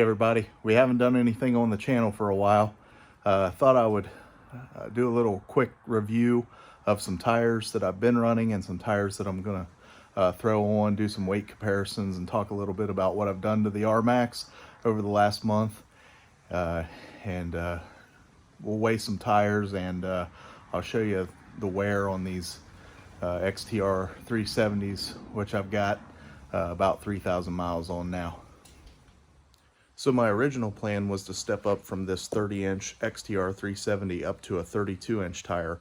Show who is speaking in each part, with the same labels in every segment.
Speaker 1: Hey everybody, we haven't done anything on the channel for a while. Thought I would do a little quick review of some tires that I've been running and some tires that I'm gonna throw on, do some weight comparisons, and talk a little bit about what I've done to the RMAX over the last month. And we'll weigh some tires, and I'll show you the wear on these XTR 370s, which I've got about 3,000 miles on now. So my original plan was to step up from this 30-inch XTR 370 up to a 32-inch tire,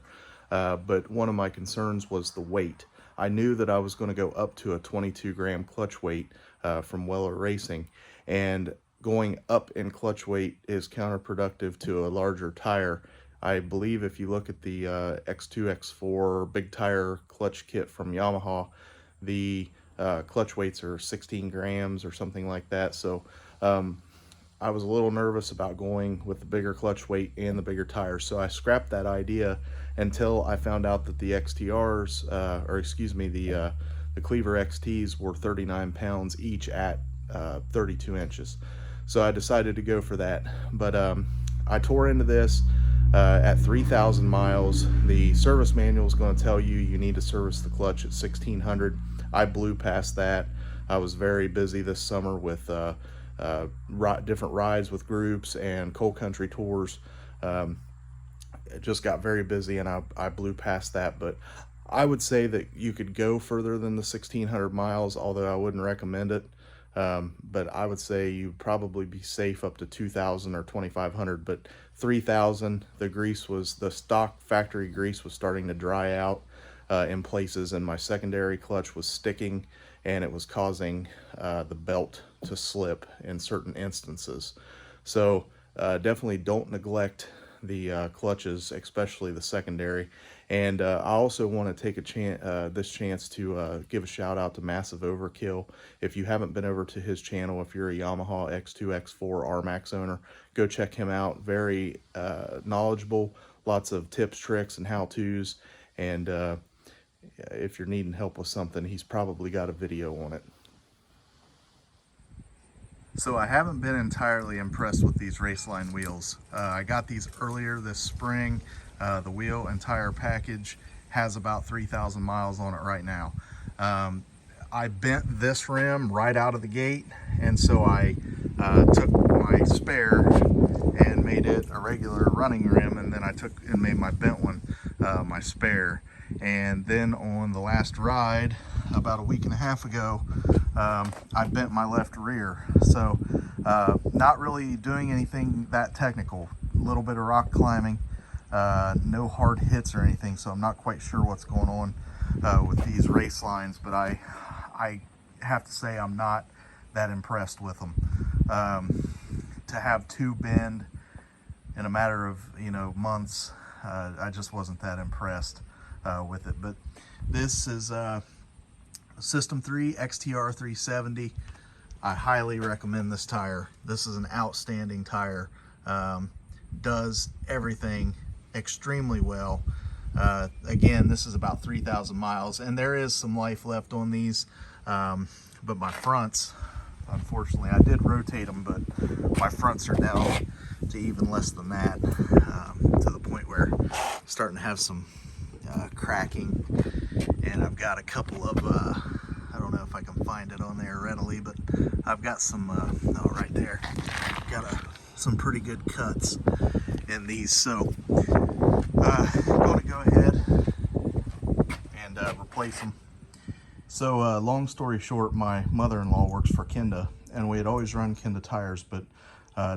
Speaker 1: but one of my concerns was the weight. I knew that I was going to go up to a 22-gram clutch weight from Weller Racing, and going up in clutch weight is counterproductive to a larger tire. I believe if you look at the X2, X4 big tire clutch kit from Yamaha, the clutch weights are 16 grams or something like that. So I was a little nervous about going with the bigger clutch weight and the bigger tires, so I scrapped that idea until I found out that the XTRs, the Klever XTs were 39 pounds each at 32 inches. So I decided to go for that. But I tore into this at 3,000 miles. The service manual is going to tell you need to service the clutch at 1,600. I blew past that. I was very busy this summer with different rides with groups and cold country tours. It just got very busy, and I blew past that. But I would say that you could go further than the 1,600 miles, although I wouldn't recommend it. But I would say you'd probably be safe up to 2,000 or 2,500, but 3,000, the stock factory grease was starting to dry out in places, and my secondary clutch was sticking, and it was causing the belt to slip in certain instances. So definitely don't neglect the clutches, especially the secondary. And I also want to take this chance to give a shout out to Massive Overkill. If you haven't been over to his channel, if you're a Yamaha X2, X4 RMAX owner, go check him out. Very knowledgeable, lots of tips, tricks, and how-tos. And if you're needing help with something, he's probably got a video on it. So I haven't been entirely impressed with these Raceline wheels. I got these earlier this spring. The wheel and tire package has about 3,000 miles on it right now. I bent this rim right out of the gate, and so I took my spare and made it a regular running rim, and then I took and made my bent one my spare. And then on the last ride about a week and a half ago, I bent my left rear. So not really doing anything that technical, a little bit of rock climbing, no hard hits or anything, so I'm not quite sure what's going on with these Racelines, but I have to say I'm not that impressed with them. To have two bend in a matter of months, I just wasn't that impressed with it. But this is System3 XTR 370. I highly recommend this tire. This is an outstanding tire. Does everything extremely well. Again, this is about 3,000 miles, and there is some life left on these, but my fronts, unfortunately, I did rotate them, but my fronts are down to even less than that, to the point where I'm starting to have some cracking, and I've got a couple of I don't know if I can find it on there readily, but I've got some right there, got some pretty good cuts in these. So I'm going to go ahead and replace them. So long story short, my mother-in-law works for Kenda, and we had always run Kenda tires, but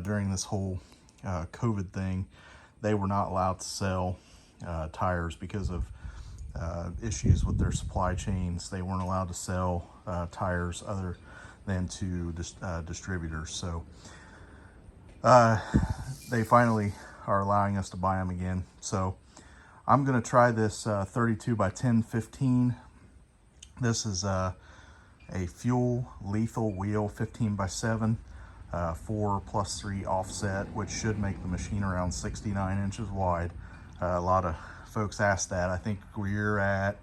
Speaker 1: during this whole COVID thing, they were not allowed to sell tires because of issues with their supply chains. They weren't allowed to sell tires other than to distributors. So they finally are allowing us to buy them again. So I'm going to try this 32 by 10-15. This is a fuel lethal wheel, 15 by 7, 4+3 offset, which should make the machine around 69 inches wide. A lot of folks ask that. I think we're at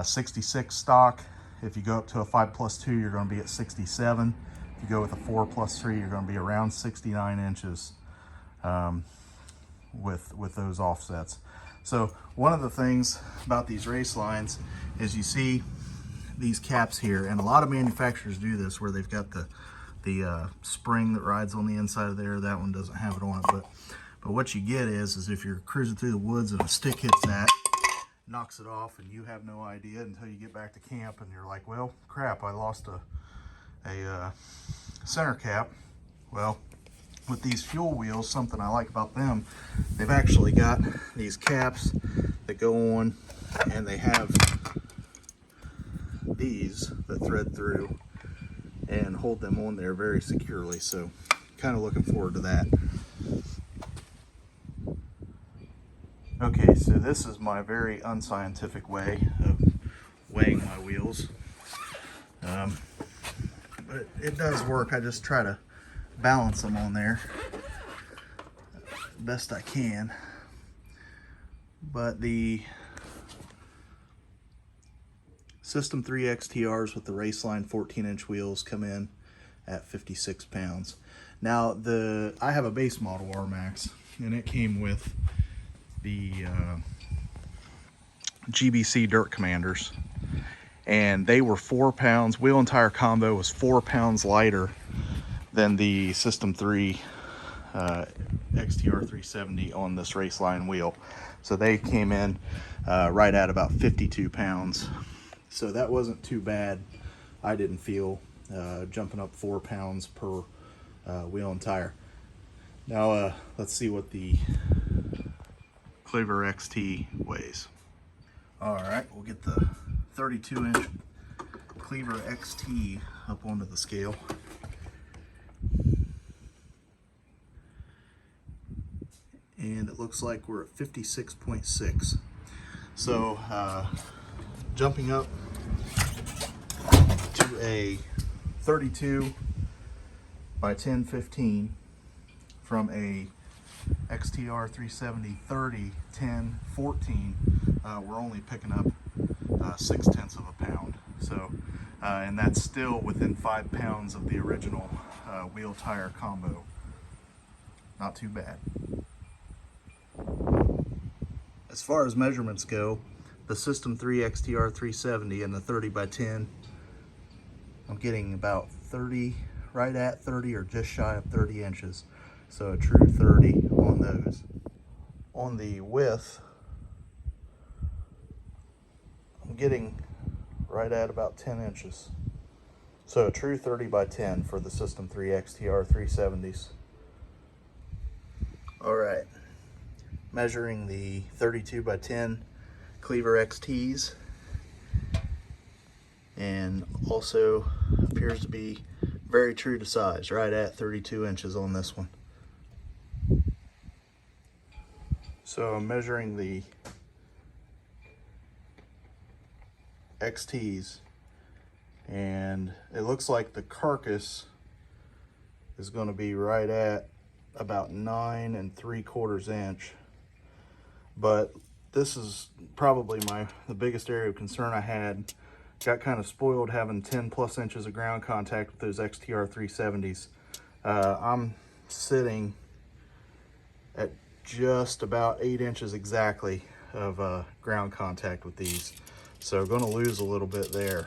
Speaker 1: 66 stock. If you go up to a 5+2, you're going to be at 67. If you go with a 4+3, you're going to be around 69 inches with those offsets. So one of the things about these Racelines is you see these caps here, and a lot of manufacturers do this where they've got the spring that rides on the inside of there. That one doesn't have it on it, but what you get is if you're cruising through the woods and a stick hits that, knocks it off, and you have no idea until you get back to camp and you're like, well, crap, I lost a center cap. Well, with these fuel wheels, something I like about them, they've actually got these caps that go on, and they have these that thread through and hold them on there very securely. So kind of looking forward to that. Okay, so this is my very unscientific way of weighing my wheels. But it does work. I just try to balance them on there best I can. But the System 3 XTRs with the Raceline 14-inch wheels come in at 56 pounds. Now, I have a base model RMAX, and it came with the GBC Dirt Commanders, and they were 4 pounds. Wheel and tire combo was 4 pounds lighter than the System 3 XTR 370 on this Raceline wheel. So they came in right at about 52 pounds. So that wasn't too bad. I didn't feel jumping up 4 pounds per wheel and tire. Now let's see what the Klever XT weighs. All right, we'll get the 32-inch Klever XT up onto the scale. And it looks like we're at 56.6. So jumping up to a 32 by 10/15 from a XTR 370 30 10 14, we're only picking up 0.6 of a pound. So and that's still within 5 pounds of the original wheel tire combo. Not too bad. As far as measurements go, the System 3 XTR 370 and the 30 by 10, I'm getting about 30, right at 30 or just shy of 30 inches. So a true 30 on those. On the width, I'm getting right at about 10 inches. So a true 30 by 10 for the System 3 XTR 370s. All right. Measuring the 32 by 10 Klever XTs, and also appears to be very true to size, right at 32 inches on this one. So I'm measuring the XTs, and it looks like the carcass is going to be right at about 9 3/4 inch. But this is probably the biggest area of concern I had. Got kind of spoiled having 10+ inches of ground contact with those XTR 370s. I'm sitting at just about 8 inches exactly of ground contact with these. So going to lose a little bit there.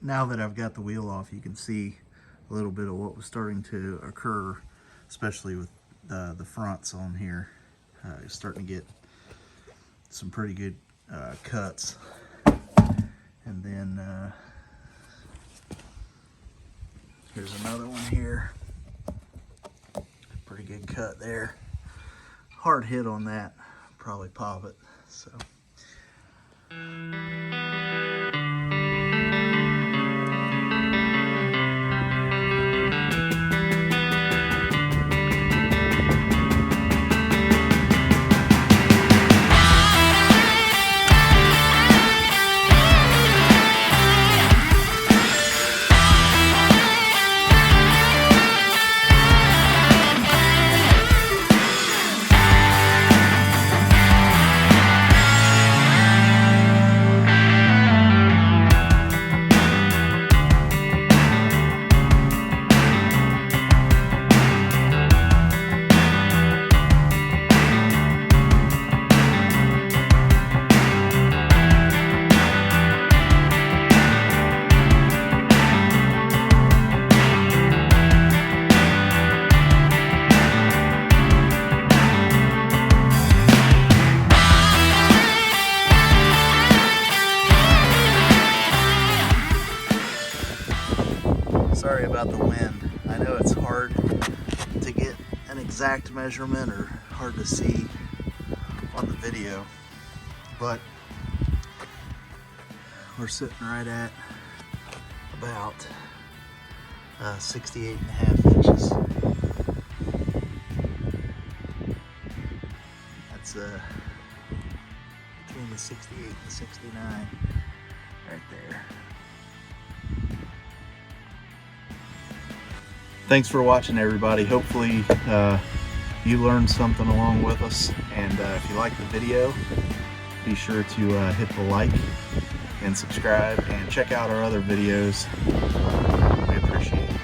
Speaker 1: Now that I've got the wheel off, you can see a little bit of what was starting to occur, especially with the fronts on here. Starting to get some pretty good cuts. And then here's another one here. Pretty good cut there. Hard hit on that. Probably pop it. So. about the wind. I know it's hard to get an exact measurement or hard to see on the video, but we're sitting right at about 68.5 inches. That's between the 68 and the 69 right there. Thanks for watching, everybody. Hopefully you learned something along with us, and if you like the video, be sure to hit the like and subscribe and check out our other videos. We appreciate it.